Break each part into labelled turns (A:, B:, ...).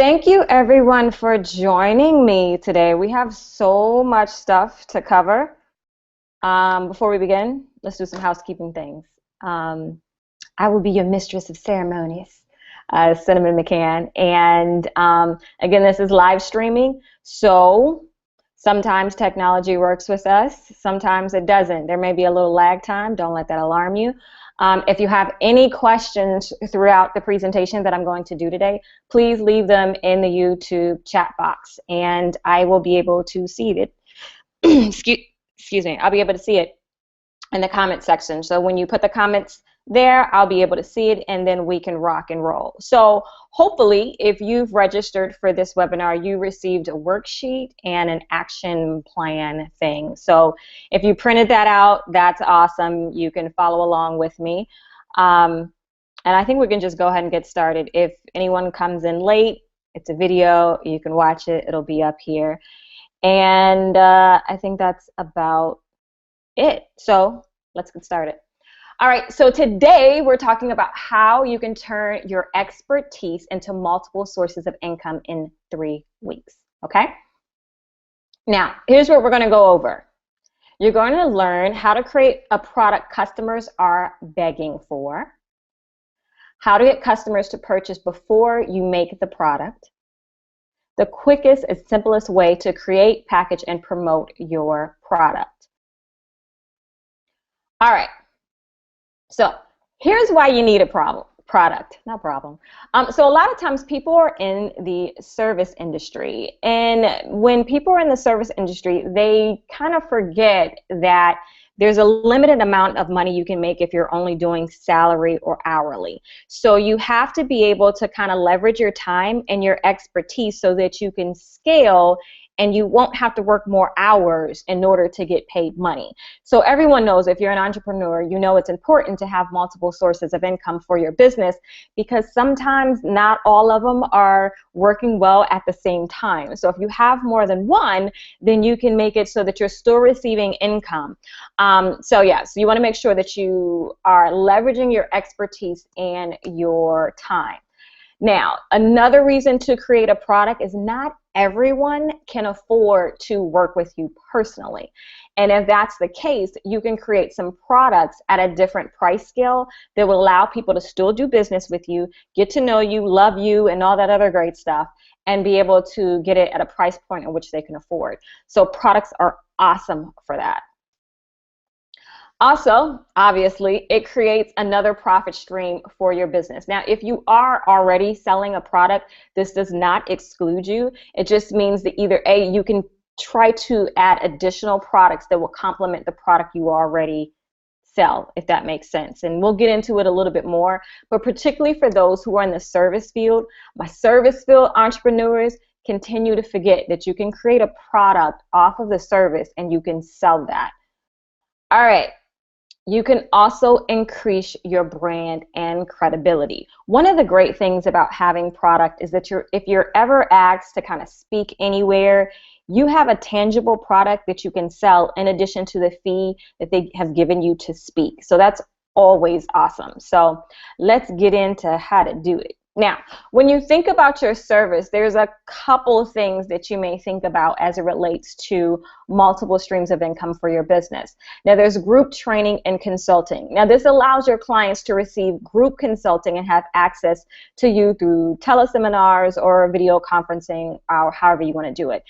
A: Thank you everyone for joining me today. We have so much stuff to cover. Before we begin, let's do some housekeeping things. I will be your mistress of ceremonies, Cinnamon McCann. And again, this is live streaming. So sometimes technology works with us, sometimes it doesn't. There may be a little lag time. Don't let that alarm you. If you have any questions throughout the presentation that I'm going to do today, please leave them in the YouTube chat box and I will be able to see it. Excuse me, I'll be able to see it in the comment section. So when you put the comments there, I'll be able to see it and then we can rock and roll. So hopefully if you've registered for this webinar, you received a worksheet and an action plan thing. So if you printed that out, that's awesome. You can follow along with me. And I think we can just go ahead and get started. If anyone comes in late, it's a video, you can watch it, it'll be up here. And I think that's about it. So let's get started. All right, so today we're talking about how you can turn your expertise into multiple sources of income in 3 weeks, okay? Now, here's what we're going to go over. You're going to learn how to create a product customers are begging for, how to get customers to purchase before you make the product, the quickest and simplest way to create, package, and promote your product. All right. So here's why you need a product. So a lot of times people are in the service industry, and when people are in the service industry, they kind of forget that there's a limited amount of money you can make if you're only doing salary or hourly. So you have to be able to kind of leverage your time and your expertise so that you can scale and you won't have to work more hours in order to get paid money. So everyone knows if you're an entrepreneur, you know it's important to have multiple sources of income for your business because sometimes not all of them are working well at the same time. So if you have more than one, then you can make it so that you're still receiving income. So you want to make sure that you are leveraging your expertise and your time. Now, another reason to create a product is not everyone can afford to work with you personally. And if that's the case, you can create some products at a different price scale that will allow people to still do business with you, get to know you, love you, and all that other great stuff, and be able to get it at a price point in which they can afford. So products are awesome for that. Also, obviously, it creates another profit stream for your business. Now, if you are already selling a product, this does not exclude you. It just means that either A, you can try to add additional products that will complement the product you already sell, if that makes sense. And we'll get into it a little bit more, but particularly for those who are in the service field, my service field entrepreneurs, continue to forget that you can create a product off of the service and you can sell that. All right. You can also increase your brand and credibility. One of the great things about having product is that if you're ever asked to kind of speak anywhere, you have a tangible product that you can sell in addition to the fee that they have given you to speak. So that's always awesome. So let's get into how to do it. Now, when you think about your service, there's a couple things that you may think about as it relates to multiple streams of income for your business. Now, there's group training and consulting. Now, this allows your clients to receive group consulting and have access to you through teleseminars or video conferencing or however you want to do it.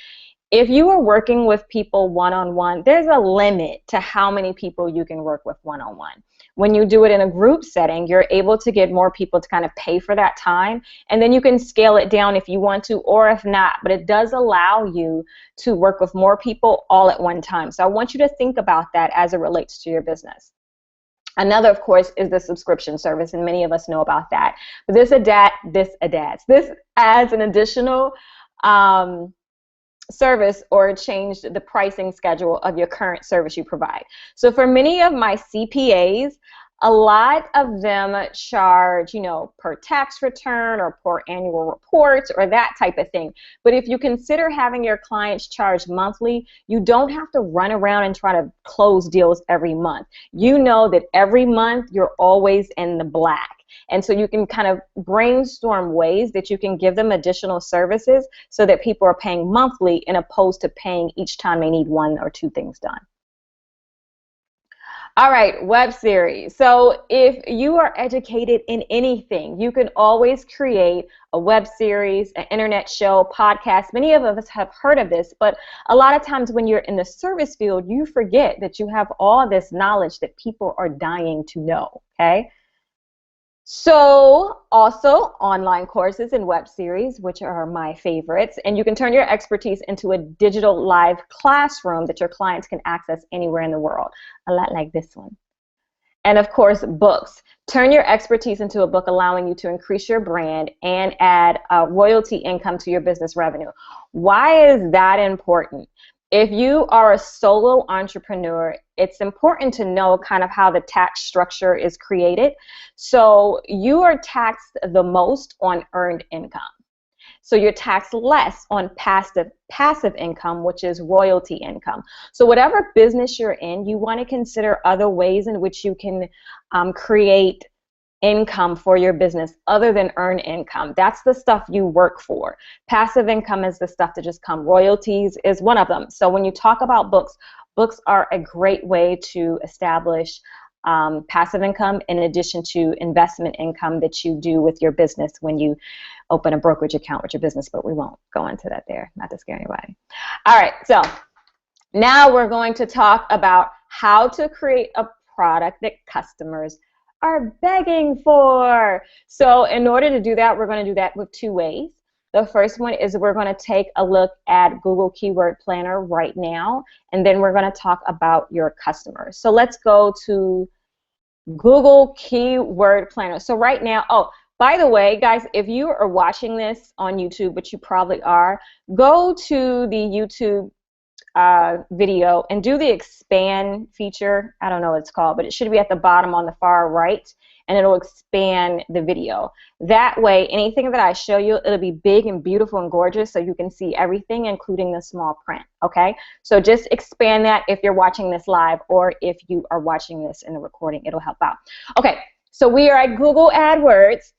A: If you are working with people one-on-one, there's a limit to how many people you can work with one-on-one. When you do it in a group setting, you're able to get more people to kind of pay for that time, and then you can scale it down if you want to or if not, but it does allow you to work with more people all at one time. So I want you to think about that as it relates to your business. Another, of course, is the subscription service, and many of us know about that. But this adds an additional service or change the pricing schedule of your current service you provide. So for many of my CPAs, a lot of them charge, per tax return or per annual reports or that type of thing. But if you consider having your clients charge monthly, you don't have to run around and try to close deals every month. You know that every month you're always in the black. And so you can kind of brainstorm ways that you can give them additional services so that people are paying monthly in opposed to paying each time they need one or two things done. All right, web series. So if you are educated in anything, you can always create a web series, an internet show, podcast. Many of us have heard of this, but a lot of times when you're in the service field, you forget that you have all this knowledge that people are dying to know, okay? So also online courses and web series, which are my favorites, and you can turn your expertise into a digital live classroom that your clients can access anywhere in the world, a lot like this one. And of course, books. Turn your expertise into a book, allowing you to increase your brand and add royalty income to your business revenue. Why is that important? If you are a solo entrepreneur, it's important to know kind of how the tax structure is created. So you are taxed the most on earned income. So you're taxed less on passive income, which is royalty income. So whatever business you're in, you want to consider other ways in which you can create income for your business other than earned income. That's the stuff you work for. Passive income is the stuff that just come. Royalties is one of them. So when you talk about books, books are a great way to establish passive income in addition to investment income that you do with your business when you open a brokerage account with your business, but we won't go into that there, not to scare anybody. All right, so now we're going to talk about how to create a product that customers are begging for. So in order to do that, we're going to do that with two ways. The first one is we're going to take a look at Google Keyword Planner right now, and then we're going to talk about your customers. So let's go to Google Keyword Planner. So right now, oh, by the way, guys, if you are watching this on YouTube, which you probably are, go to the YouTube video and do the expand feature. I don't know what it's called, but it should be at the bottom on the far right, and it'll expand the video. That way, anything that I show you, it'll be big and beautiful and gorgeous so you can see everything, including the small print, okay? So just expand that if you're watching this live, or if you are watching this in the recording, it'll help out. Okay, so we are at Google AdWords.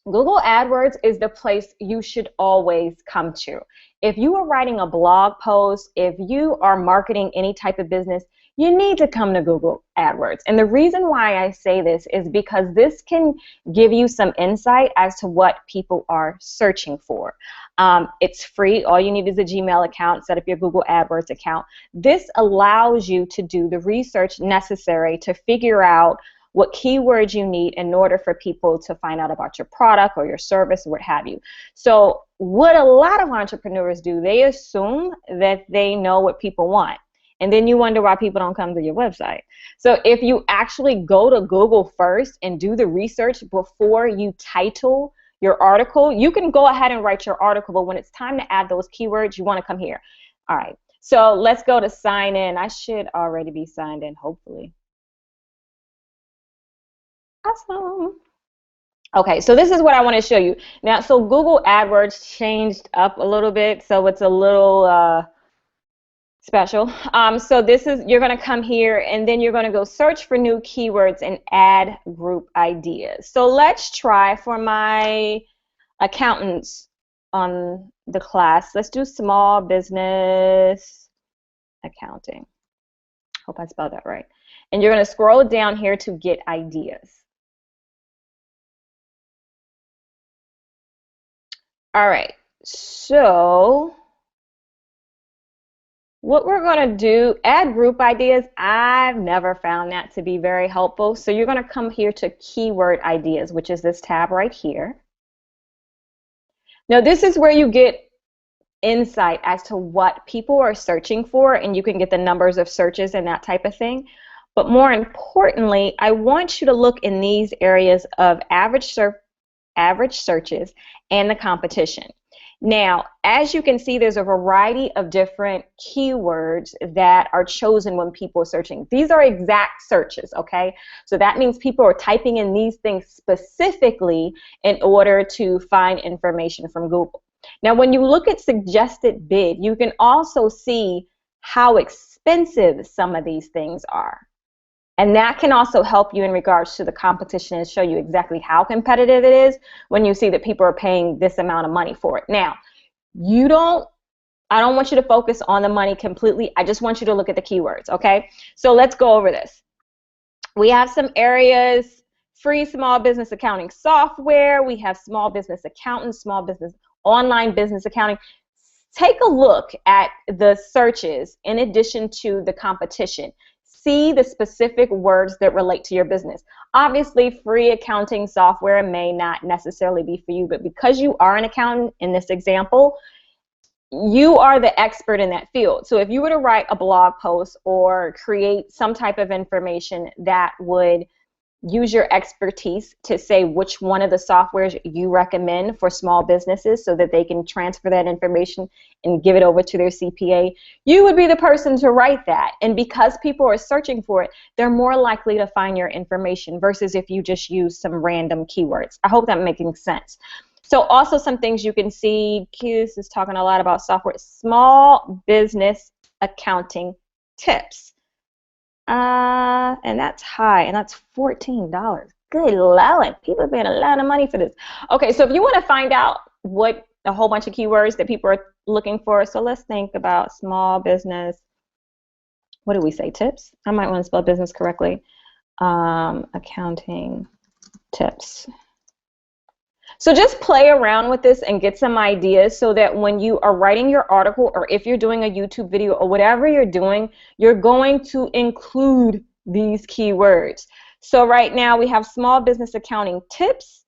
A: Google AdWords is the place you should always come to. If you are writing a blog post, if you are marketing any type of business, you need to come to Google AdWords. And the reason why I say this is because this can give you some insight as to what people are searching for. It's free. All you need is a Gmail account, set up your Google AdWords account. This allows you to do the research necessary to figure out what keywords you need in order for people to find out about your product or your service or what have you. So what a lot of entrepreneurs do, they assume that they know what people want. And then you wonder why people don't come to your website. So if you actually go to Google first and do the research before you title your article, you can go ahead and write your article, but when it's time to add those keywords, you want to come here. All right, so let's go to sign in. I should already be signed in, hopefully. Awesome. Okay, so this is what I want to show you. Now, so Google AdWords changed up a little bit, so it's a little special. So this is, you're going to come here, and then you're going to go search for new keywords and add group ideas. So let's try for my accountants on the class. Let's do small business accounting. Hope I spelled that right. And you're going to scroll down here to get ideas. All right, so what we're going to do, add group ideas. I've never found that to be very helpful. So you're going to come here to keyword ideas, which is this tab right here. Now this is where you get insight as to what people are searching for, and you can get the numbers of searches and that type of thing. But more importantly, I want you to look in these areas of average searches and the competition. Now, as you can see, there's a variety of different keywords that are chosen when people are searching. These are exact searches, okay? So that means people are typing in these things specifically in order to find information from Google. Now, when you look at suggested bid, you can also see how expensive some of these things are. And that can also help you in regards to the competition and show you exactly how competitive it is when you see that people are paying this amount of money for it. Now, I don't want you to focus on the money completely. I just want you to look at the keywords, okay? So let's go over this. We have some areas: free small business accounting software. We have small business accountants, small business, online business accounting. Take a look at the searches in addition to the competition. See the specific words that relate to your business. Obviously, free accounting software may not necessarily be for you, but because you are an accountant in this example, you are the expert in that field. So if you were to write a blog post or create some type of information that would use your expertise to say which one of the softwares you recommend for small businesses so that they can transfer that information and give it over to their CPA, you would be the person to write that. And because people are searching for it, they're more likely to find your information versus if you just use some random keywords. I hope that's making sense. So also some things you can see, this is talking a lot about software, small business accounting tips. And that's high, and that's $14. Good Lord, people are paying a lot of money for this. Okay, so if you want to find out what a whole bunch of keywords that people are looking for, so let's think about small business, what do we say, tips? I might want to spell business correctly. Accounting tips. So just play around with this and get some ideas so that when you are writing your article or if you're doing a YouTube video or whatever you're doing, you're going to include these keywords. So right now we have small business accounting tips,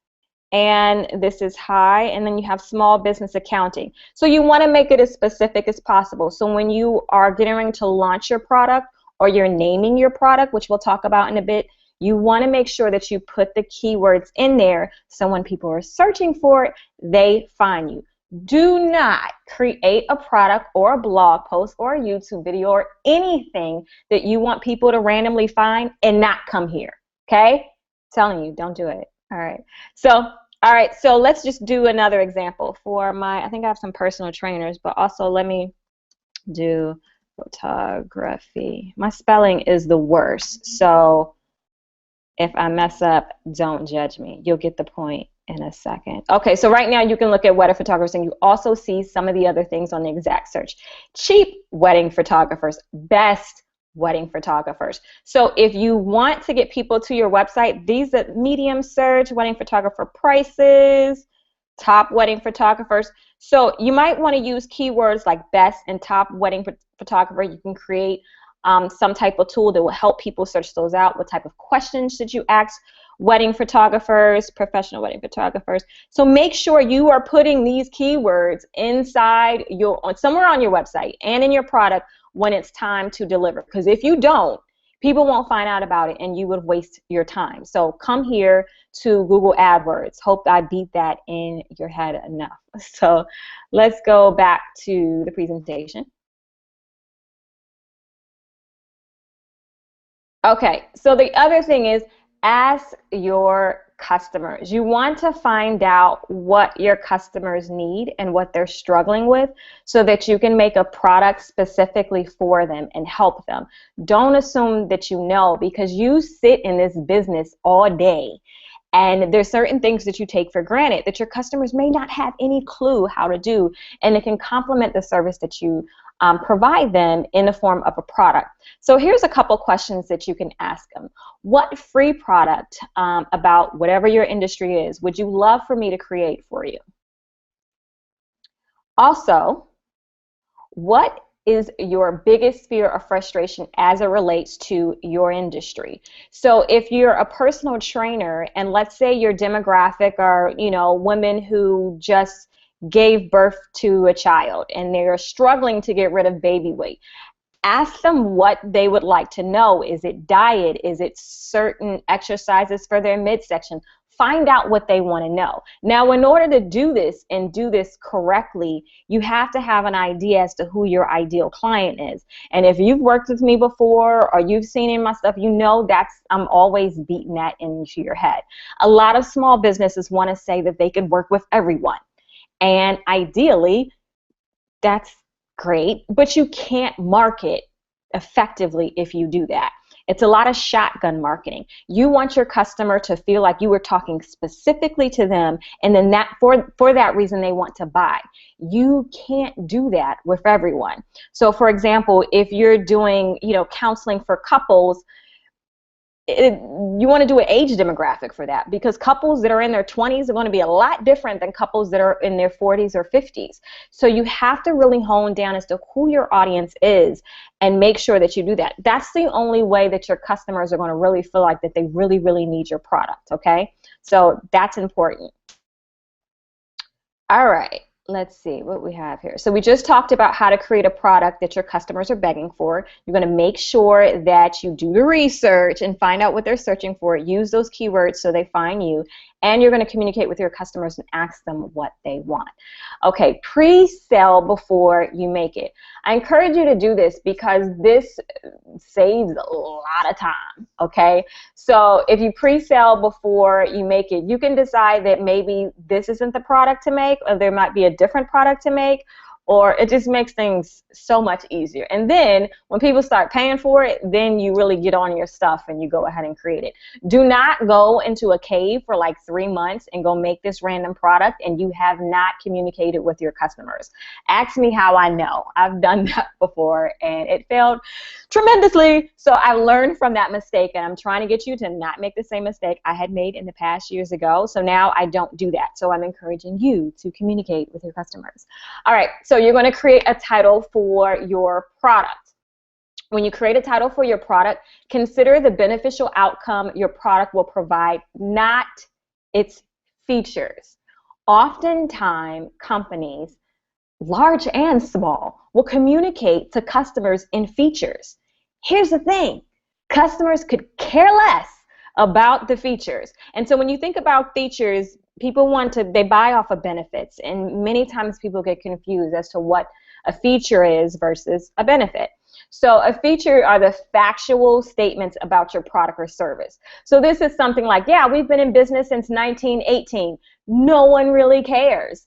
A: and this is high, and then you have small business accounting. So you want to make it as specific as possible. So when you are getting ready to launch your product or you're naming your product, which we'll talk about in a bit, you want to make sure that you put the keywords in there so when people are searching for it, they find you. Do not create a product or a blog post or a YouTube video or anything that you want people to randomly find and not come here, okay? I'm telling you, don't do it. All right. So let's just do another example for I think I have some personal trainers, but also let me do photography. My spelling is the worst, so if I mess up, don't judge me. You'll get the point in a second. Okay, so right now you can look at wedding photographers, and you also see some of the other things on the exact search. Cheap wedding photographers, best wedding photographers. So if you want to get people to your website, these are medium search, wedding photographer prices, top wedding photographers. So you might want to use keywords like best and top wedding photographer. You can create some type of tool that will help people search those out. What type of questions should you ask wedding photographers, professional wedding photographers? So make sure you are putting these keywords inside somewhere on your website and in your product when it's time to deliver. Because if you don't, people won't find out about it and you would waste your time. So come here to Google AdWords. Hope I beat that in your head enough. So let's go back to the presentation. Okay, so the other thing is ask your customers. You want to find out what your customers need and what they're struggling with so that you can make a product specifically for them and help them. Don't assume that you know, because you sit in this business all day and there's certain things that you take for granted that your customers may not have any clue how to do, and it can complement the service that you provide them in the form of a product. So here's a couple questions that you can ask them. What free product about whatever your industry is would you love for me to create for you? Also, what is your biggest fear or frustration as it relates to your industry? So if you're a personal trainer and let's say your demographic are, women who just gave birth to a child and they're struggling to get rid of baby weight, ask them what they would like to know. Is it diet? Is it certain exercises for their midsection? Find out what they want to know. Now, in order to do this and do this correctly, you have to have an idea as to who your ideal client is. And if you've worked with me before or you've seen in my stuff, I'm always beating that into your head. A lot of small businesses want to say that they could work with everyone. And ideally, that's great, but you can't market effectively if you do that. It's a lot of shotgun marketing. You want your customer to feel like you were talking specifically to them, and then that for that reason they want to buy. You can't do that with everyone. So for example, if you're doing, counseling for couples, you want to do an age demographic for that, because couples that are in their 20s are going to be a lot different than couples that are in their 40s or 50s. So you have to really hone down as to who your audience is and make sure that you do that. That's the only way that your customers are going to really feel like that they really, really need your product, okay? So that's important. All right. Let's see what we have here. So we just talked about how to create a product that your customers are begging for. You're going to make sure that you do the research and find out what they're searching for. Use those keywords so they find you. And you're going to communicate with your customers and ask them what they want. Okay, pre-sell before you make it. I encourage you to do this because this saves a lot of time, okay? So if you pre-sell before you make it, you can decide that maybe this isn't the product to make, or there might be a different product to make, or it just makes things so much easier. And then when people start paying for it, then you really get on your stuff and you go ahead and create it. Do not go into a cave for like 3 months and go make this random product and you have not communicated with your customers. Ask me how I know. I've done that before and it failed tremendously. So I learned from that mistake, and I'm trying to get you to not make the same mistake I had made in the past years ago. So now I don't do that. So I'm encouraging you to communicate with your customers. All right, so you're going to create a title for your product. When you create a title for your product, consider the beneficial outcome your product will provide, not its features. Oftentimes, companies, large and small, will communicate to customers in features. Here's the thing, customers could care less about the features. And so when you think about features, people they buy off of benefits, and many times people get confused as to what a feature is versus a benefit. So a feature are the factual statements about your product or service. So this is something like, yeah, we've been in business since 1918. No one really cares.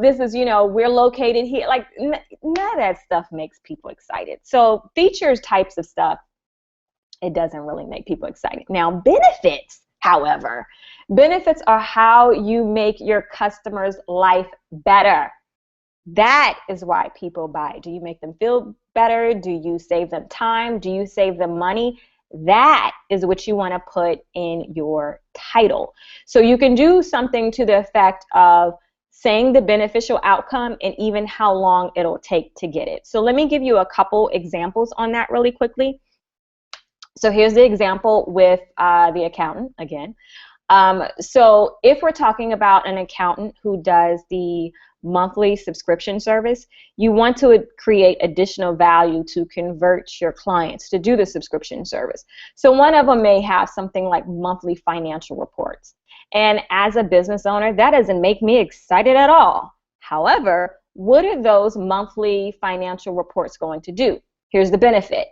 A: This is, we're located here. Like, none of that stuff makes people excited. So features types of stuff, it doesn't really make people excited. Now, benefits, however, benefits are how you make your customer's life better. That is why people buy. Do you make them feel better? Do you save them time? Do you save them money? That is what you want to put in your title. So you can do something to the effect of saying the beneficial outcome and even how long it'll take to get it. So let me give you a couple examples on that really quickly. So here's the example with the accountant again. So if we're talking about an accountant who does the monthly subscription service, you want to create additional value to convert your clients to do the subscription service. So one of them may have something like monthly financial reports. And as a business owner, that doesn't make me excited at all. However, what are those monthly financial reports going to do? Here's the benefit.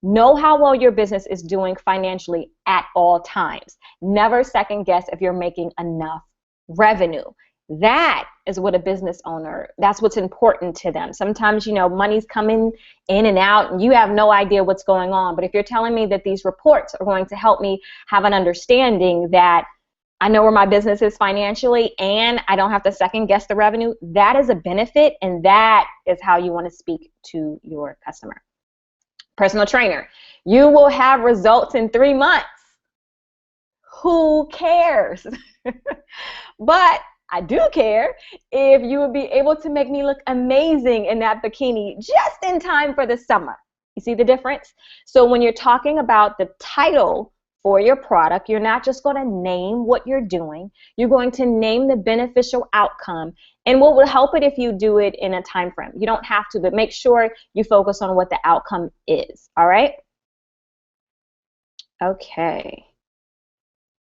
A: Know how well your business is doing financially at all times. Never second guess if you're making enough revenue. That is what a business owner, that's what's important to them. Sometimes, money's coming in and out and you have no idea what's going on. But if you're telling me that these reports are going to help me have an understanding that I know where my business is financially and I don't have to second guess the revenue, that is a benefit, and that is how you want to speak to your customer. Personal trainer, you will have results in 3 months. Who cares? But I do care if you would be able to make me look amazing in that bikini just in time for the summer. You see the difference? So when you're talking about the title for your product, you're not just going to name what you're doing. You're going to name the beneficial outcome and what will help it if you do it in a time frame. You don't have to, but make sure you focus on what the outcome is. All right? Okay.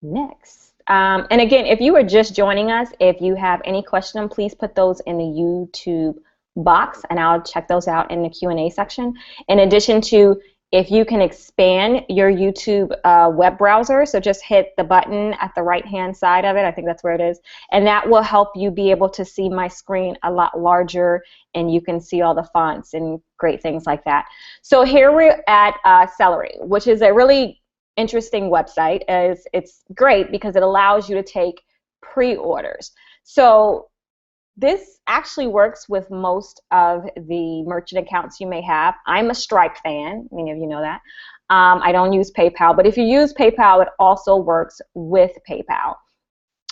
A: Next. And again, if you are just joining us, if you have any question, please put those in the YouTube box and I'll check those out in the Q&A section. In addition to if you can expand your YouTube web browser, so just hit the button at the right-hand side of it, I think that's where it is, and that will help you be able to see my screen a lot larger, and you can see all the fonts and great things like that. So here we're at Celery, which is a really interesting website. It's great because it allows you to take pre-orders. So this actually works with most of the merchant accounts you may have. I'm a Stripe fan, many of you know that. I don't use PayPal, but if you use PayPal, it also works with PayPal.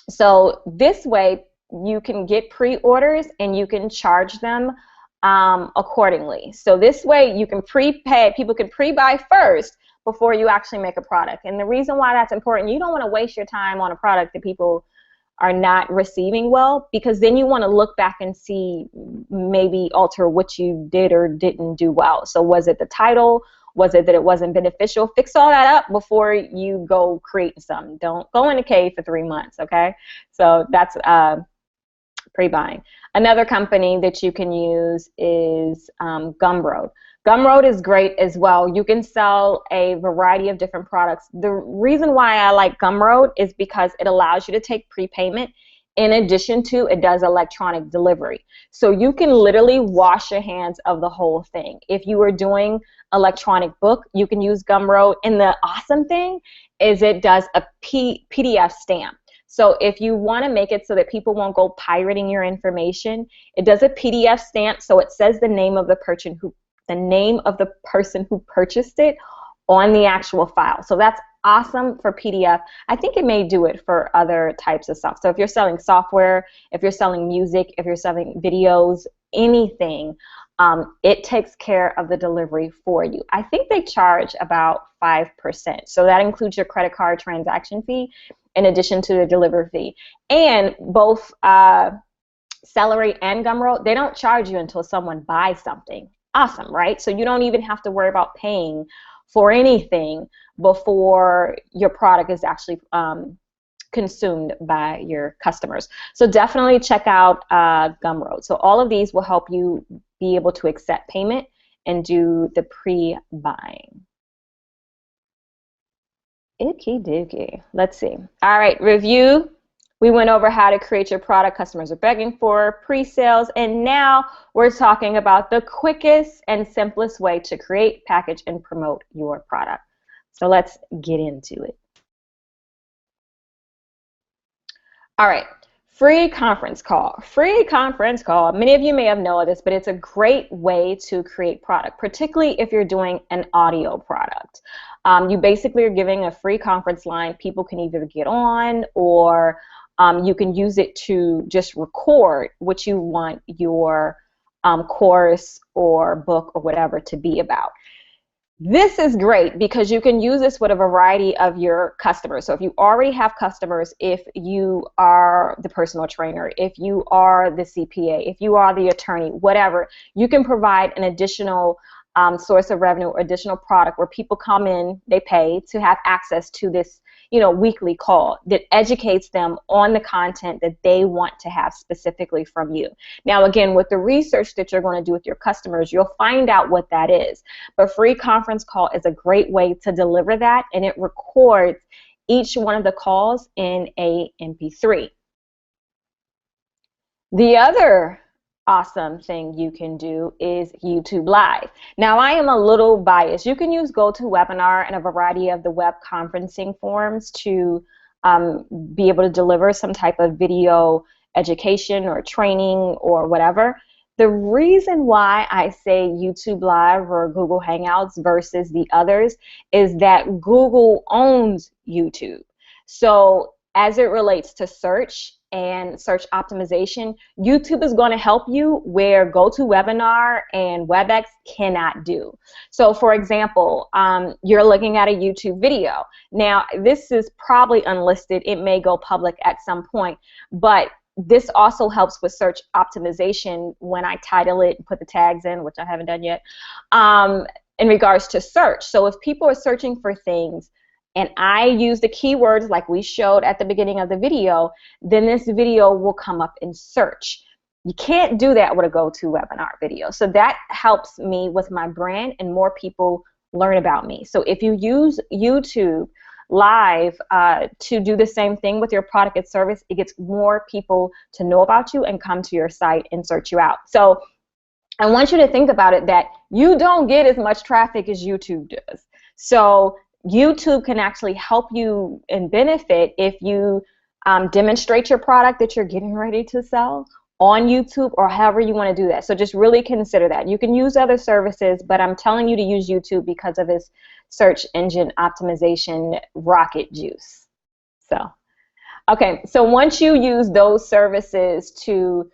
A: So this way, you can get pre-orders and you can charge them accordingly. So this way, you can prepay, people can pre-buy first before you actually make a product. And the reason why that's important, you don't want to waste your time on a product that people are not receiving well, because then you want to look back and see, maybe alter what you did or didn't do well. So was it the title? Was it that it wasn't beneficial? Fix all that up before you go create something. Don't go in a cave for 3 months, okay? So that's pre-buying. Another company that you can use is Gumroad. Gumroad is great as well. You can sell a variety of different products. The reason why I like Gumroad is because it allows you to take prepayment. In addition to, it does electronic delivery. So you can literally wash your hands of the whole thing. If you are doing electronic book, you can use Gumroad. And the awesome thing is it does a PDF stamp. So if you want to make it so that people won't go pirating your information, it does a PDF stamp, so it says the name of the person who purchased it on the actual file. So that's awesome for PDF. I think it may do it for other types of stuff. So if you're selling software, if you're selling music, if you're selling videos, anything, it takes care of the delivery for you. I think they charge about 5%. So that includes your credit card transaction fee in addition to the delivery fee. And both Celery and Gumroad, they don't charge you until someone buys something. Awesome, right? So you don't even have to worry about paying for anything before your product is actually consumed by your customers. So definitely check out Gumroad. So all of these will help you be able to accept payment and do the pre-buying. Okie dokie. Let's see. All right, review. We went over how to create your product customers are begging for, pre-sales, and now we're talking about the quickest and simplest way to create, package, and promote your product. So let's get into it. All right, free conference call. Free conference call. Many of you may have known this, but it's a great way to create product, particularly if you're doing an audio product. You basically are giving a free conference line. People can either get on, or you can use it to just record what you want your course or book or whatever to be about. This is great because you can use this with a variety of your customers. So if you already have customers, if you are the personal trainer, if you are the CPA, if you are the attorney, whatever, you can provide an additional source of revenue or additional product where people come in, they pay to have access to this, weekly call that educates them on the content that they want to have specifically from you. Now, again, with the research that you're going to do with your customers, you'll find out what that is. But free conference call is a great way to deliver that, and it records each one of the calls in a MP3. The other awesome thing you can do is YouTube Live. Now, I am a little biased. You can use GoToWebinar and a variety of the web conferencing forms to be able to deliver some type of video education or training or whatever. The reason why I say YouTube Live or Google Hangouts versus the others is that Google owns YouTube. So as it relates to search and search optimization, YouTube is going to help you where GoToWebinar and WebEx cannot do. So for example, you're looking at a YouTube video. Now, this is probably unlisted. It may go public at some point, but this also helps with search optimization when I title it and put the tags in, which I haven't done yet, in regards to search. So if people are searching for things and I use the keywords like we showed at the beginning of the video, then this video will come up in search. You can't do that with a GoToWebinar video. So that helps me with my brand and more people learn about me. So if you use YouTube Live to do the same thing with your product and service, it gets more people to know about you and come to your site and search you out. So I want you to think about it that you don't get as much traffic as YouTube does. So YouTube can actually help you and benefit if you demonstrate your product that you're getting ready to sell on YouTube, or however you want to do that. So just really consider that. You can use other services, but I'm telling you to use YouTube because of its search engine optimization rocket juice. So, okay, so once you use those services to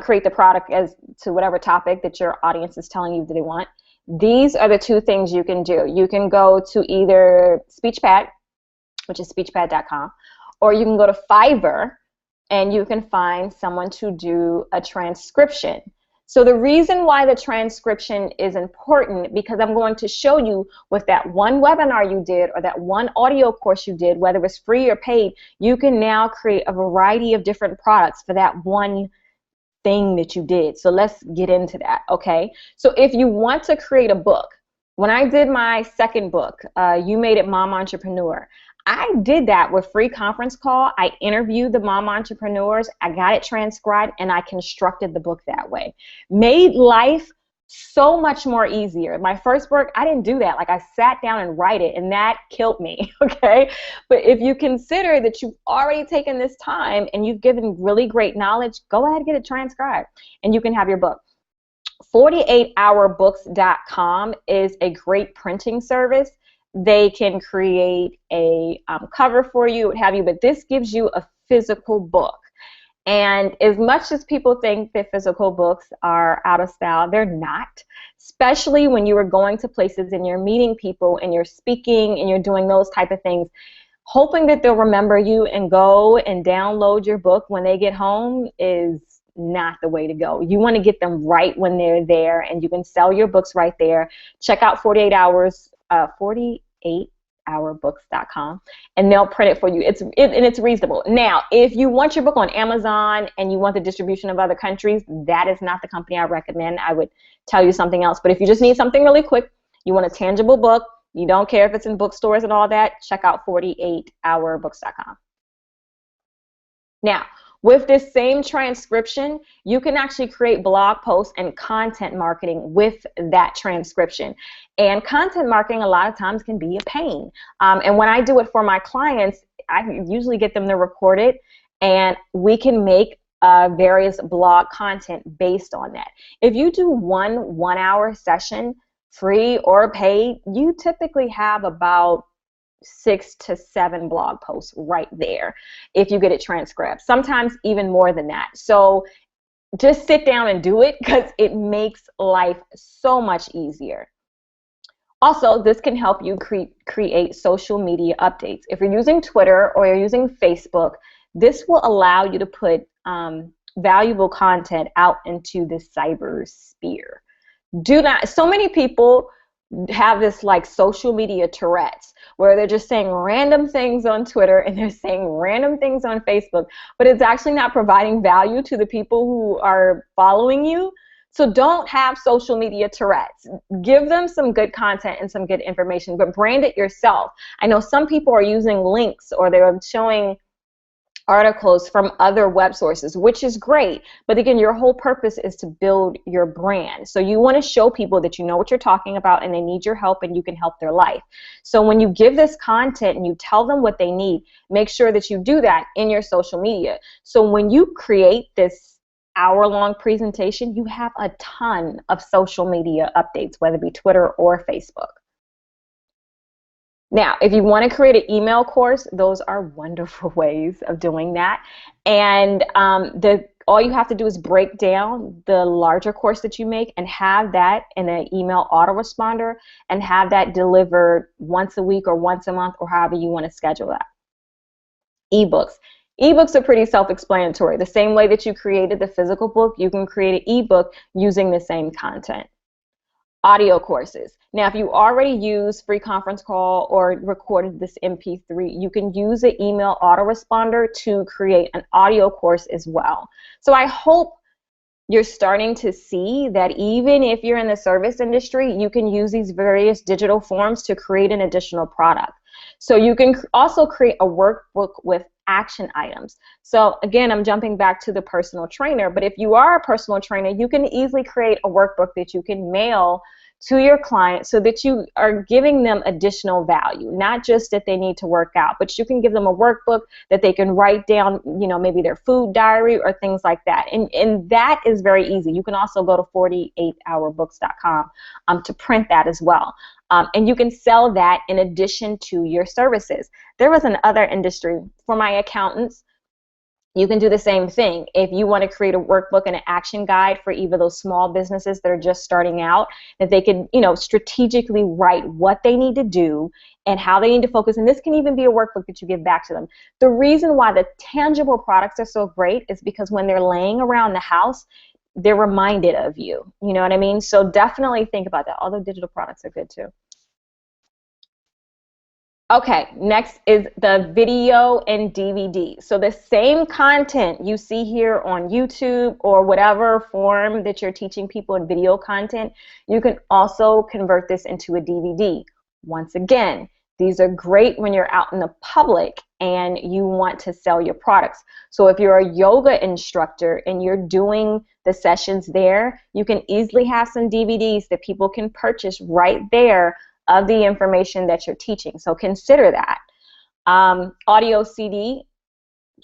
A: create the product as to whatever topic that your audience is telling you that they want, these are the two things you can do. You can go to either SpeechPad, which is speechpad.com, or you can go to Fiverr, and you can find someone to do a transcription. So the reason why the transcription is important, because I'm going to show you with that one webinar you did or that one audio course you did, whether it's free or paid, you can now create a variety of different products for that one thing that you did. So let's get into that, okay? So if you want to create a book, when I did my second book, You Made It Mom Entrepreneur, I did that with free conference call. I interviewed the mom entrepreneurs, I got it transcribed, and I constructed the book that way. Made life so much more easier. My first book, I didn't do that. Like, I sat down and write it, and that killed me, okay? But if you consider that you've already taken this time and you've given really great knowledge, go ahead and get it transcribed, and you can have your book. 48hourbooks.com is a great printing service. They can create a cover for you, what have you, but this gives you a physical book. And as much as people think that physical books are out of style, they're not, especially when you are going to places and you're meeting people and you're speaking and you're doing those type of things. Hoping that they'll remember you and go and download your book when they get home is not the way to go. You want to get them right when they're there, and you can sell your books right there. Check out 48hourbooks.com, and they'll print it for you. And it's reasonable. Now, if you want your book on Amazon and you want the distribution of other countries, that is not the company I recommend. I would tell you something else. But if you just need something really quick, you want a tangible book, you don't care if it's in bookstores and all that, check out 48hourbooks.com. Now, with this same transcription, you can actually create blog posts and content marketing with that transcription. And content marketing a lot of times can be a pain. And when I do it for my clients, I usually get them to record it, and we can make various blog content based on that. If you do one hour session, free or paid, you typically have about 6 to 7 blog posts right there if you get it transcribed, sometimes even more than that. So just sit down and do it, because it makes life so much easier. Also, this can help you create social media updates. If you're using Twitter or you're using Facebook, this will allow you to put valuable content out into the cybersphere. So many people have this like social media Tourette's, where they're just saying random things on Twitter and they're saying random things on Facebook, but it's actually not providing value to the people who are following you. So don't have social media Tourette's. Give them some good content and some good information, but brand it yourself. I know some people are using links, or they're showing articles from other web sources, which is great. But again, your whole purpose is to build your brand. So you want to show people that you know what you're talking about and they need your help and you can help their life. So when you give this content and you tell them what they need, make sure that you do that in your social media. So when you create this hour-long presentation, you have a ton of social media updates, whether it be Twitter or Facebook. Now, if you want to create an email course, those are wonderful ways of doing that. And all you have to do is break down the larger course that you make and have that in an email autoresponder and have that delivered once a week or once a month, or however you want to schedule that. Ebooks. Ebooks are pretty self-explanatory. The same way that you created the physical book, you can create an ebook using the same content. Audio courses. Now, if you already use free conference call or recorded this MP3, you can use an email autoresponder to create an audio course as well. So I hope you're starting to see that even if you're in the service industry, you can use these various digital forms to create an additional product. So you can also create a workbook with action items. So again, I'm jumping back to the personal trainer, but if you are a personal trainer, you can easily create a workbook that you can mail to your client so that you are giving them additional value, not just that they need to work out, but you can give them a workbook that they can write down, you know, maybe their food diary or things like that. And that is very easy. You can also go to 48hourbooks.com to print that as well. And you can sell that in addition to your services. There was another industry for my accountants. You can do the same thing. If you want to create a workbook and an action guide for either those small businesses that are just starting out, that they can, you know, strategically write what they need to do and how they need to focus. And this can even be a workbook that you give back to them. The reason why the tangible products are so great is because when they're laying around the house, they're reminded of you. You know what I mean? So definitely think about that. Although digital products are good too. Okay, next is the video and DVD. So the same content you see here on YouTube or whatever form that you're teaching people in video content, you can also convert this into a DVD. Once again, these are great when you're out in the public and you want to sell your products. So if you're a yoga instructor and you're doing the sessions there, you can easily have some DVDs that people can purchase right there of the information that you're teaching. So consider that. Audio CD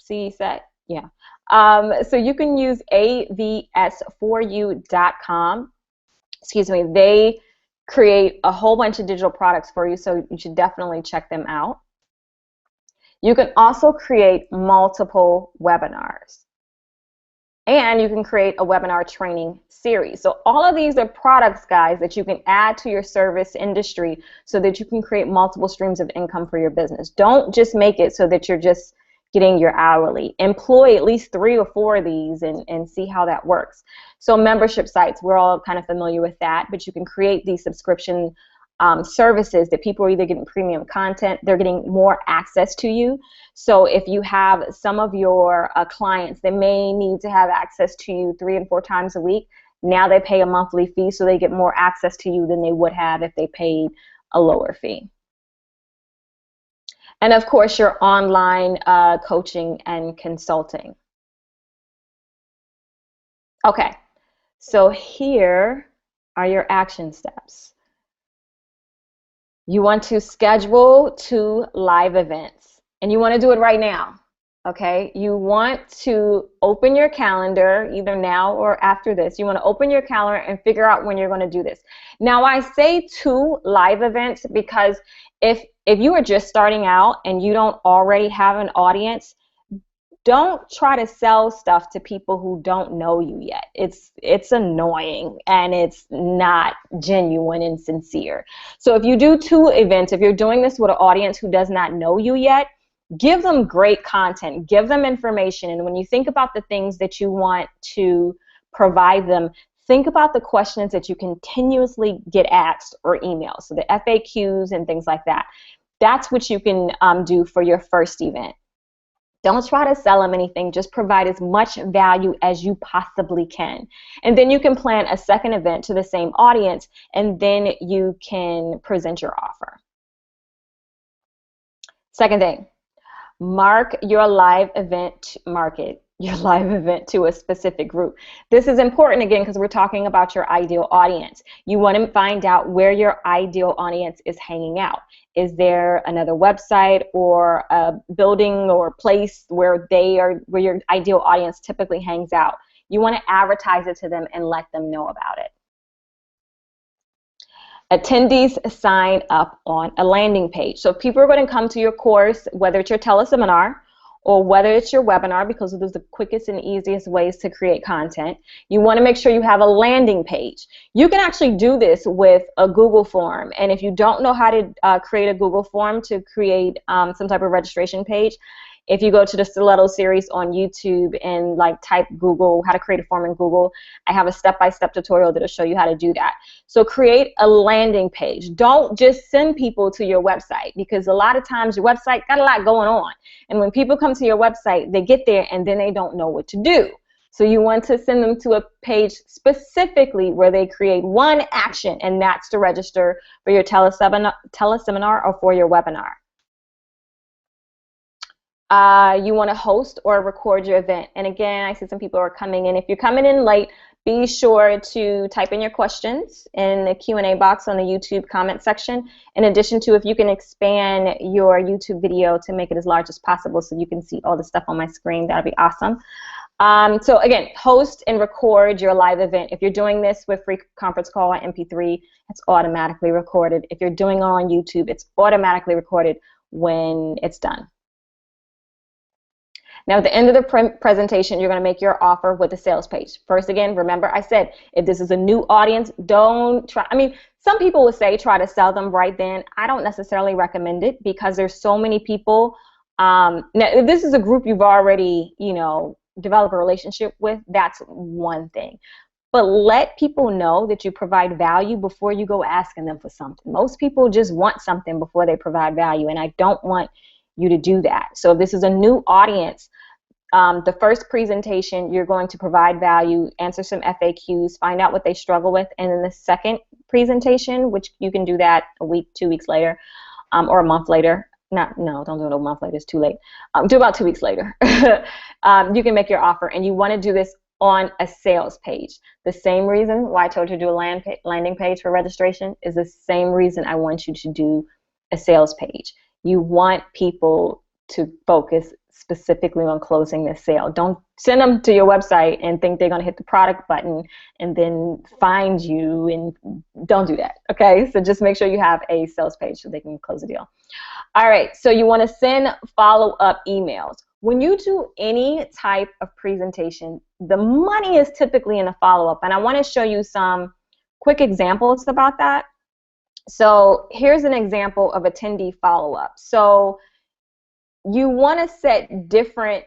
A: set, yeah. So you can use avs4u.com. Excuse me, they create a whole bunch of digital products for you, so you should definitely check them out. You can also create multiple webinars. And you can create a webinar training series. So all of these are products, guys, that you can add to your service industry so that you can create multiple streams of income for your business. Don't just make it so that you're just getting your hourly. Employ at least 3 or 4 of these and see how that works. So membership sites, we're all kind of familiar with that, but you can create these subscription services that people are either getting premium content, they're getting more access to you. So if you have some of your clients that may need to have access to you 3 and 4 times a week, now they pay a monthly fee so they get more access to you than they would have if they paid a lower fee. And of course, your online coaching and consulting. Okay, so here are your action steps. You want to schedule 2 live events, and you want to do it right now, okay? You want to open your calendar either now or after this. You want to open your calendar and figure out when you're going to do this. Now, I say 2 live events because if you are just starting out and you don't already have an audience, don't try to sell stuff to people who don't know you yet. It's annoying and it's not genuine and sincere. So if you do 2 events, if you're doing this with an audience who does not know you yet, give them great content, give them information. And when you think about the things that you want to provide them, think about the questions that you continuously get asked or emails. So the FAQs and things like that. That's what you can do for your first event. Don't try to sell them anything. Just provide as much value as you possibly can. And then you can plan a second event to the same audience, and then you can present your offer. Second thing, mark your live event to a specific group. This is important again because we're talking about your ideal audience. You want to find out where your ideal audience is hanging out. Is there another website or a building or place where your ideal audience typically hangs out? You want to advertise it to them and let them know about it. Attendees sign up on a landing page. So if people are going to come to your course, whether it's your teleseminar or whether it's your webinar, because those are the quickest and easiest ways to create content, you want to make sure you have a landing page. You can actually do this with a Google form, and if you don't know how to create a Google form to create some type of registration page, if you go to the Stiletto series on YouTube and type Google, how to create a form in Google, I have a step-by-step tutorial that'll show you how to do that. So create a landing page. Don't just send people to your website, because a lot of times your website got a lot going on. And when people come to your website, they get there and then they don't know what to do. So you want to send them to a page specifically where they create one action, and that's to register for your teleseminar or for your webinar. You want to host or record your event. And again, I see some people are coming in. If you're coming in late, be sure to type in your questions in the Q&A box on the YouTube comment section. In addition to, if you can expand your YouTube video to make it as large as possible so you can see all the stuff on my screen, that would be awesome. So again, host and record your live event. If you're doing this with free conference call or MP3, it's automatically recorded. If you're doing it on YouTube, it's automatically recorded when it's done. Now, at the end of the presentation, you're going to make your offer with a sales page. First, again, remember I said, if this is a new audience, don't try. I mean, some people would say try to sell them right then. I don't necessarily recommend it because there's so many people. Now, if this is a group you've already, developed a relationship with, that's one thing. But let people know that you provide value before you go asking them for something. Most people just want something before they provide value, and I don't want you to do that. So if this is a new audience, the first presentation, you're going to provide value, answer some FAQs, find out what they struggle with, and then the second presentation, which you can do that a week, 2 weeks later, or a month later. Don't do it a month later, it's too late. Do about 2 weeks later. You can make your offer, and you want to do this on a sales page. The same reason why I told you to do a landing page for registration is the same reason I want you to do a sales page. You want people to focus specifically on closing this sale. Don't send them to your website and think they're going to hit the product button and then find you, and don't do that, okay? So just make sure you have a sales page so they can close the deal. All right, so you want to send follow-up emails. When you do any type of presentation, the money is typically in the follow-up, and I want to show you some quick examples about that. So here's an example of attendee follow-up. So you want to set different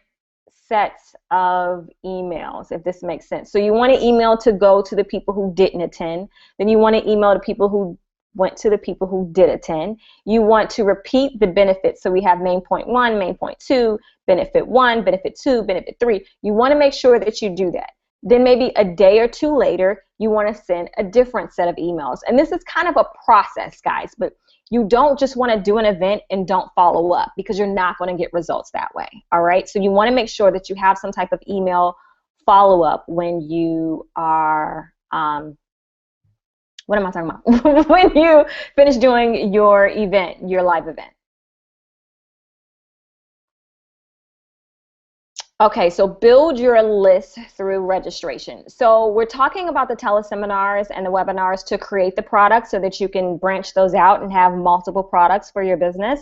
A: sets of emails, if this makes sense. So you want an email to go to the people who didn't attend. Then you want an email to people who went to the people who did attend. You want to repeat the benefits. So we have main point 1, main point 2, benefit 1, benefit 2, benefit 3. You want to make sure that you do that. Then maybe a day or two later, you want to send a different set of emails. And this is kind of a process, guys, but you don't just want to do an event and don't follow up because you're not going to get results that way, all right? So you want to make sure that you have some type of email follow-up when you are, what am I talking about? When you finish doing your event, your live event. Okay, so build your list through registration. So we're talking about the teleseminars and the webinars to create the products so that you can branch those out and have multiple products for your business.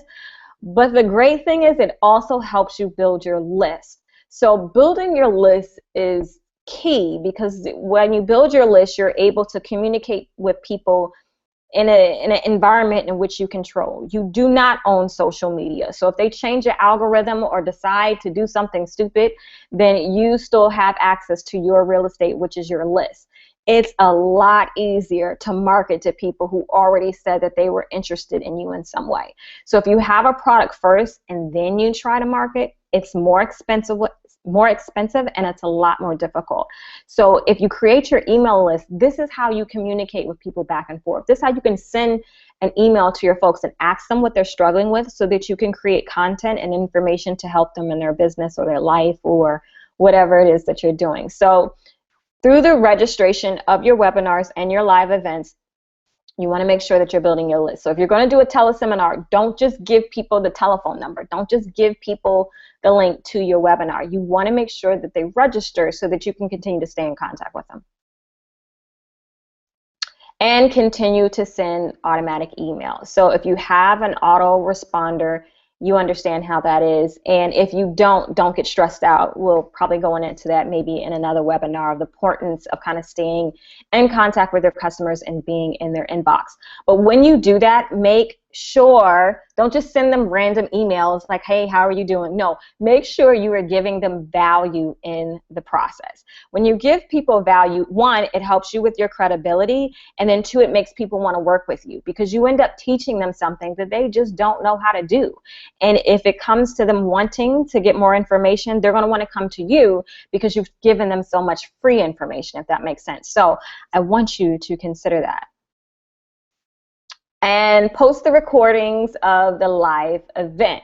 A: But the great thing is it also helps you build your list. So building your list is key because when you build your list, you're able to communicate with people in an environment in which you control. You do not own social media. So if they change your algorithm or decide to do something stupid, then you still have access to your real estate, which is your list. It's a lot easier to market to people who already said that they were interested in you in some way. So if you have a product first and then you try to market, it's more expensive and it's a lot more difficult. So if you create your email list, this is how you communicate with people back and forth. This is how you can send an email to your folks and ask them what they're struggling with so that you can create content and information to help them in their business or their life or whatever it is that you're doing. So through the registration of your webinars and your live events, you want to make sure that you're building your list. So if you're going to do a teleseminar, don't just give people the telephone number. Don't just give people the link to your webinar. You want to make sure that they register so that you can continue to stay in contact with them. And continue to send automatic emails. So if you have an autoresponder, you understand how that is. And if you don't get stressed out. We'll probably go into that maybe in another webinar of the importance of kind of staying in contact with your customers and being in their inbox. But when you do that, make sure, don't just send them random emails like, hey, how are you doing? No, make sure you are giving them value in the process. When you give people value, one, it helps you with your credibility, and then two, it makes people want to work with you because you end up teaching them something that they just don't know how to do. And if it comes to them wanting to get more information, they're going to want to come to you because you've given them so much free information, if that makes sense. So I want you to consider that. And post the recordings of the live event.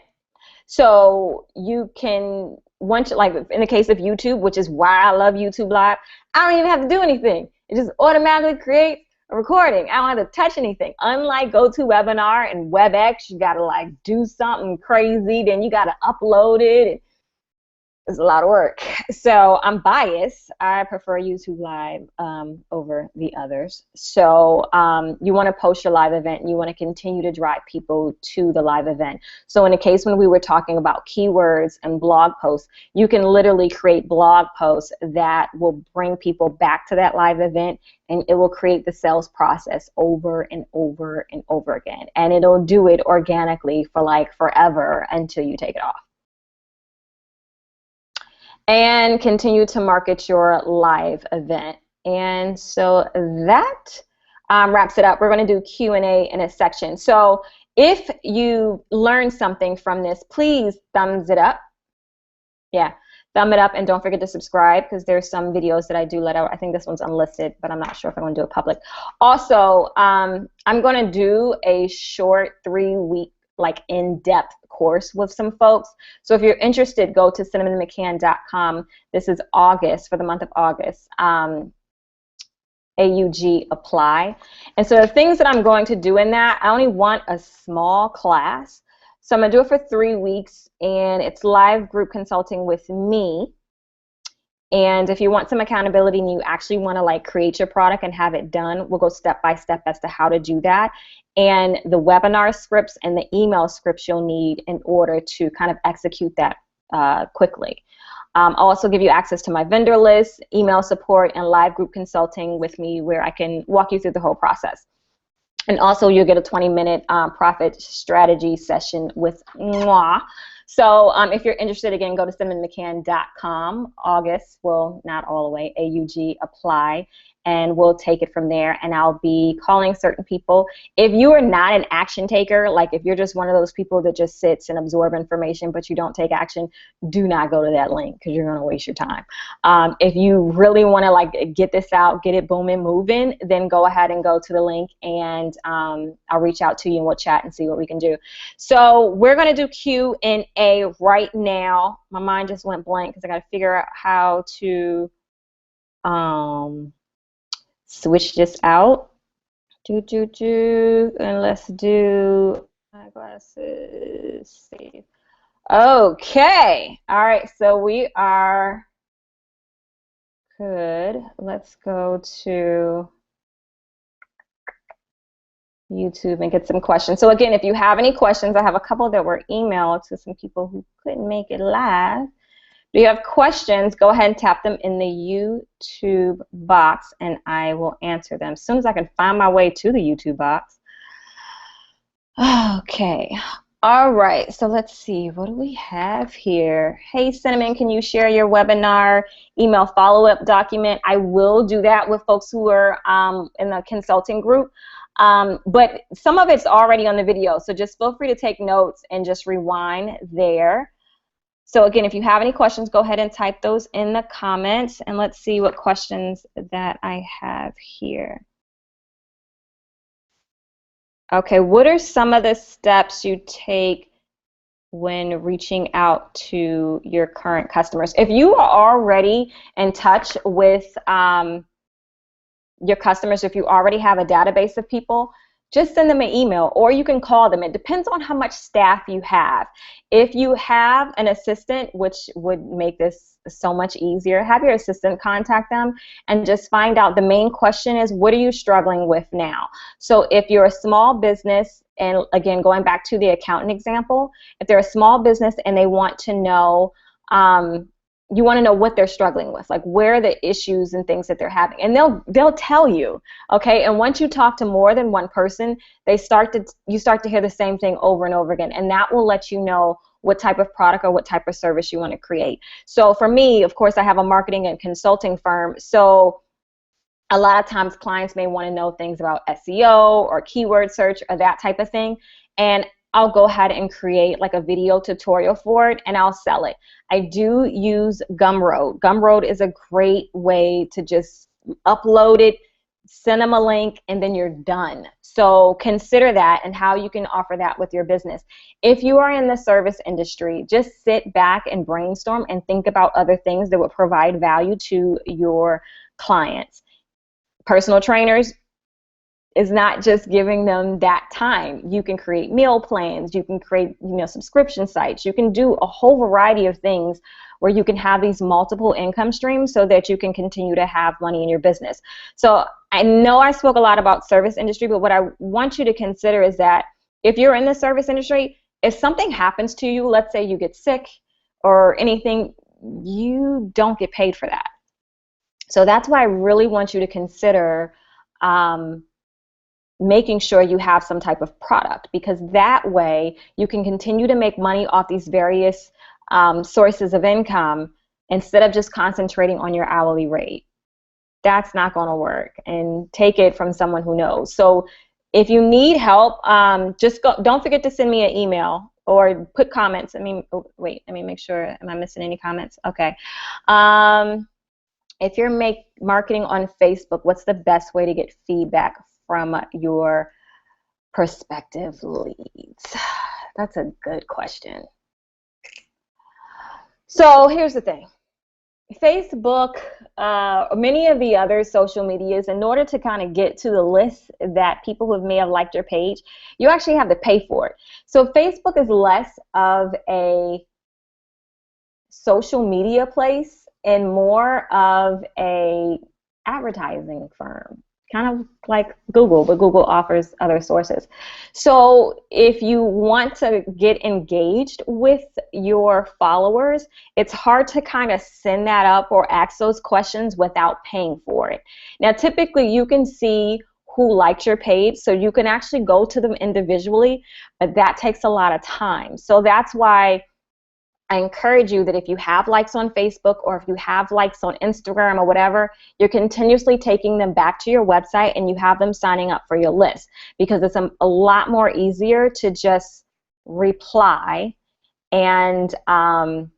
A: So you can, once, like in the case of YouTube, which is why I love YouTube Live, I don't even have to do anything. It just automatically creates a recording. I don't have to touch anything. Unlike GoToWebinar and WebEx, you got to like do something crazy, then you got to upload it. It's a lot of work. So I'm biased. I prefer YouTube Live over the others. So you want to post your live event. And you want to continue to drive people to the live event. So in the case when we were talking about keywords and blog posts, you can literally create blog posts that will bring people back to that live event, and it will create the sales process over and over and over again. And it'll do it organically for like forever until you take it off. And continue to market your live event. And so that wraps it up. We're going to do Q&A in a section. So if you learned something from this, please thumbs it up. Yeah, thumb it up, and don't forget to subscribe because there's some videos that I do let out. I think this one's unlisted, but I'm not sure if I'm going to do it public. Also, I'm going to do a short 3-week like in-depth course with some folks. So if you're interested, go to cinnamonmccann.com. This is August, for the month of August. AUG apply. And so the things that I'm going to do in that, I only want a small class. So I'm going to do it for 3 weeks, and it's live group consulting with me. And if you want some accountability and you actually want to like create your product and have it done, we'll go step by step as to how to do that. And the webinar scripts and the email scripts you'll need in order to kind of execute that quickly. I'll also give you access to my vendor list, email support, and live group consulting with me where I can walk you through the whole process. And also you'll get a 20-minute profit strategy session with moi. So if you're interested, again, go to cinnamonmccann.com. August, well, not all the way, AUG apply, and we'll take it from there. And I'll be calling certain people. If you are not an action taker, like if you're just one of those people that just sits and absorb information but you don't take action, do not go to that link because you're going to waste your time. If you really want to like get this out, get it booming, moving, then go ahead and go to the link, and I'll reach out to you and we'll chat and see what we can do. So we're going to do Q&A right now. My mind just went blank because I got to figure out how to switch this out. And let's do my glasses. Save. Okay. All right. So we are good. Let's go to YouTube and get some questions. So again, if you have any questions, I have a couple that were emailed to some people who couldn't make it live. If you have questions, go ahead and tap them in the YouTube box, and I will answer them as soon as I can find my way to the YouTube box. Okay. All right. So let's see. What do we have here? Hey, Cinnamon, can you share your webinar email follow-up document? I will do that with folks who are in the consulting group. But some of it's already on the video, so just feel free to take notes and just rewind there. So again, if you have any questions, go ahead and type those in the comments, and let's see what questions that I have here. Okay, what are some of the steps you take when reaching out to your current customers? If you are already in touch with your customers, if you already have a database of people, just send them an email, or you can call them. It depends on how much staff you have. If you have an assistant, which would make this so much easier, have your assistant contact them and just find out. The main question is, what are you struggling with now? So if you're a small business, and again, going back to the accountant example, if they're a small business and they want to know, you want to know what they're struggling with, like where are the issues and things that they're having, and they'll tell you, okay? And once you talk to more than one person, you start to hear the same thing over and over again, and that will let you know what type of product or what type of service you want to create. So for me, of course, I have a marketing and consulting firm, so a lot of times clients may want to know things about SEO or keyword search or that type of thing, and I'll go ahead and create like a video tutorial for it, and I'll sell it. I do use Gumroad. Gumroad is a great way to just upload it, send them a link, and then you're done. So consider that and how you can offer that with your business. If you are in the service industry, just sit back and brainstorm and think about other things that would provide value to your clients. Personal trainers is not just giving them that time. You can create meal plans, you can create, subscription sites, you can do a whole variety of things where you can have these multiple income streams so that you can continue to have money in your business. So I know I spoke a lot about service industry, but what I want you to consider is that if you're in the service industry, if something happens to you, let's say you get sick or anything, you don't get paid for that. So that's why I really want you to consider making sure you have some type of product, because that way you can continue to make money off these various sources of income instead of just concentrating on your hourly rate. That's not going to work, and take it from someone who knows. So if you need help, don't forget to send me an email or put comments. Let me make sure, am I missing any comments? Okay. If you're marketing on Facebook, what's the best way to get feedback from your prospective leads? That's a good question. So here's the thing. Facebook, many of the other social medias, in order to kind of get to the list that people who may have liked your page, you actually have to pay for it. So Facebook is less of a social media place and more of a advertising firm, kind of like Google, but Google offers other sources. So if you want to get engaged with your followers, it's hard to kind of send that up or ask those questions without paying for it. Now, typically you can see who liked your page, so you can actually go to them individually, but that takes a lot of time. So that's why I encourage you that if you have likes on Facebook or if you have likes on Instagram or whatever, you're continuously taking them back to your website and you have them signing up for your list, because it's a lot more easier to just reply and send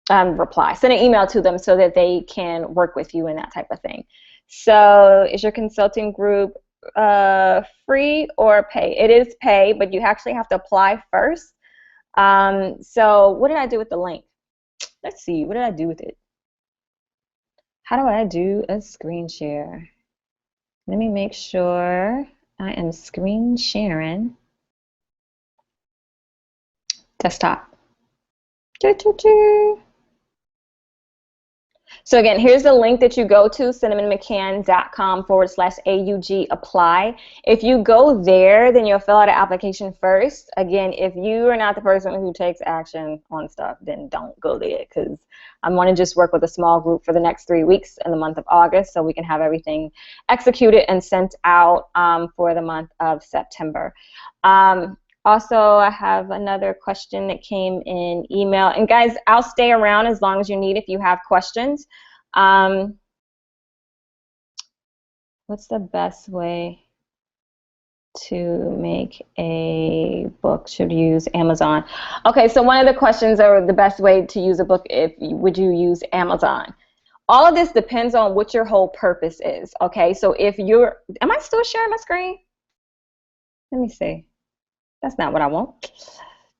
A: an email to them so that they can work with you and that type of thing. So is your consulting group free or pay? It is pay, but you actually have to apply first. So what did I do with the link? Let's see, what did I do with it? How do I do a screen share? Let me make sure I am screen sharing. Desktop. So again, here's the link that you go to, cinnamonmccann.com/AUG apply. If you go there, then you'll fill out an application first. Again, if you are not the person who takes action on stuff, then don't go there, because I want to just work with a small group for the next 3 weeks in the month of August so we can have everything executed and sent out for the month of September. Also, I have another question that came in email. And guys, I'll stay around as long as you need if you have questions. What's the best way to make a book? Should you use Amazon? Okay, so one of the questions are the best way to use a book, would you use Amazon? All of this depends on what your whole purpose is, okay? So if you're, am I still sharing my screen? Let me see. That's not what I want.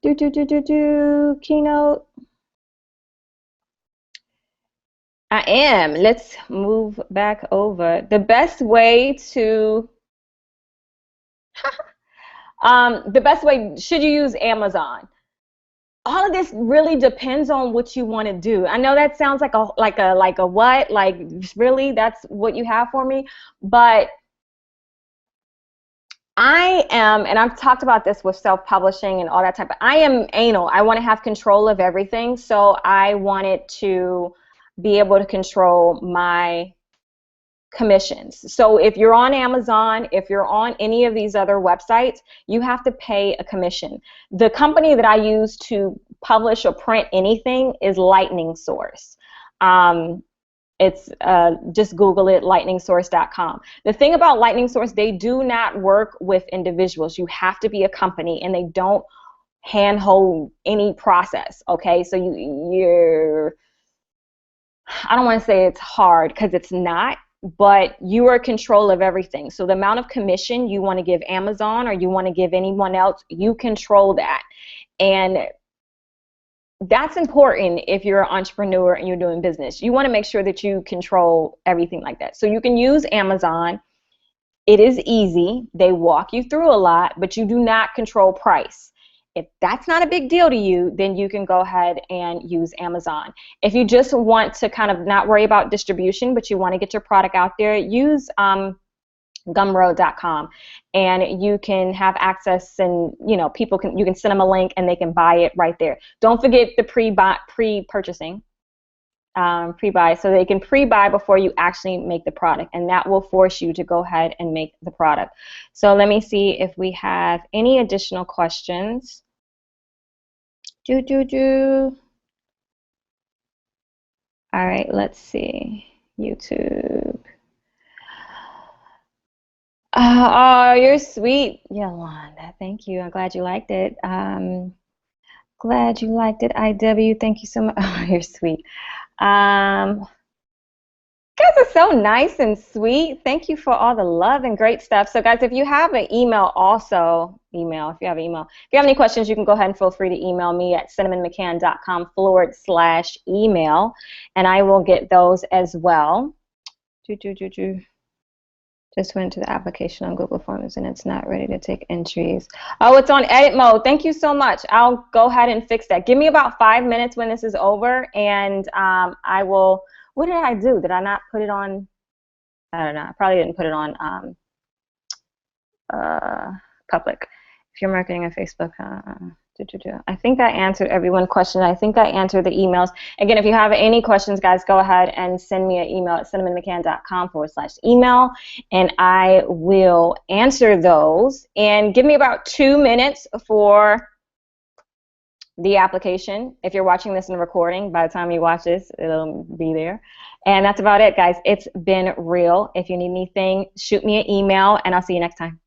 A: Keynote. I am. Let's move back over. The best way to, should you use Amazon? All of this really depends on what you want to do. I know that sounds like a what? Like, really, that's what you have for me? But I am, and I've talked about this with self-publishing and all that type of, I am anal. I want to have control of everything, so I wanted to be able to control my commissions. So if you're on Amazon, if you're on any of these other websites, you have to pay a commission. The company that I use to publish or print anything is Lightning Source. It's just Google it, lightningsource.com. The thing about Lightning Source, they do not work with individuals. You have to be a company, and they don't handhold any process. Okay, so you're, I don't want to say it's hard because it's not, but you are in control of everything. So the amount of commission you want to give Amazon or you want to give anyone else, you control that. And that's important if you're an entrepreneur and you're doing business. You want to make sure that you control everything like that. So you can use Amazon. It is easy. They walk you through a lot, but you do not control price. If that's not a big deal to you, then you can go ahead and use Amazon. If you just want to kind of not worry about distribution, but you want to get your product out there, use Gumroad.com, and you can have access, and people can, you can send them a link and they can buy it right there. Don't forget the pre-purchasing, pre-buy, so they can pre-buy before you actually make the product, and that will force you to go ahead and make the product. So let me see if we have any additional questions. All right, let's see. YouTube. Oh, you're sweet, Yolanda. Thank you. I'm glad you liked it. Glad you liked it, IW. Thank you so much. Oh, you're sweet. You guys are so nice and sweet. Thank you for all the love and great stuff. So, guys, if you have an email, also if you have an email. If you have any questions, you can go ahead and feel free to email me at cinnamonmccann.com/email, and I will get those as well. Just went to the application on Google Forms and it's not ready to take entries. Oh, it's on edit mode. Thank you so much. I'll go ahead and fix that. Give me about 5 minutes when this is over, and I will. What did I do? Did I not put it on? I don't know. I probably didn't put it on public. If you're marketing on Facebook, I think I answered everyone's question. I think I answered the emails. Again, if you have any questions, guys, go ahead and send me an email at cinnamonmccann.com/email, and I will answer those. And give me about 2 minutes for the application. If you're watching this in the recording, by the time you watch this, it'll be there. And that's about it, guys. It's been real. If you need anything, shoot me an email, and I'll see you next time.